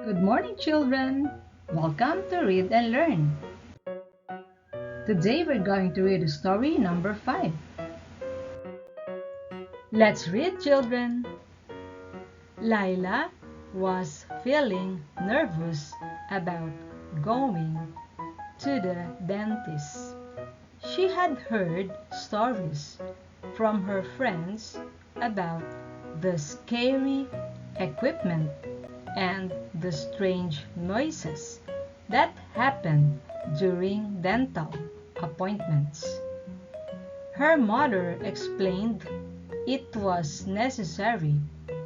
Good morning, children! Welcome to Read and Learn. Today we're going to read story number 5. Let's read, children! Lila was feeling nervous about going to the dentist. She had heard stories from her friends about the scary equipment and the strange noises that happen during dental appointments. Her mother explained it was necessary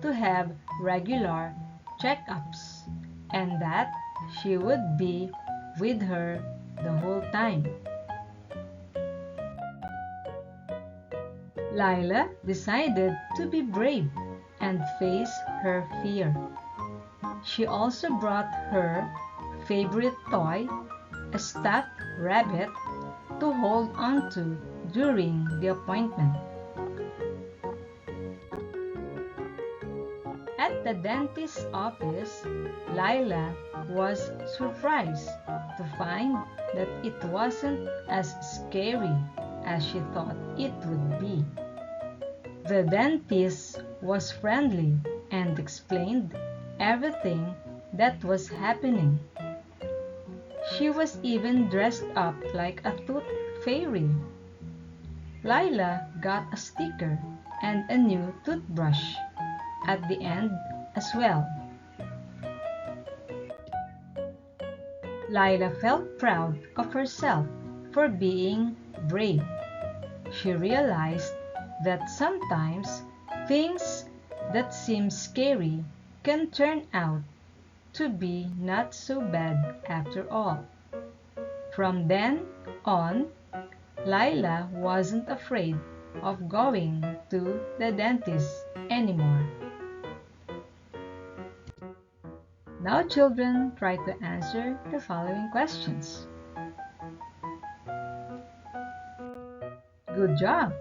to have regular checkups and that she would be with her the whole time. Lila decided to be brave and face her fear. She also brought her favorite toy, a stuffed rabbit, to hold onto during the appointment. At the dentist's office, Lila was surprised to find that it wasn't as scary as she thought it would be. The dentist was friendly and explained everything that was happening. She was even dressed up like a tooth fairy. Lila got a sticker and a new toothbrush at the end as well. Lila felt proud of herself for being brave. She realized that sometimes things that seem scary can turn out to be not so bad after all. From then on, Lila wasn't afraid of going to the dentist anymore. Now, children, try to answer the following questions. Good job!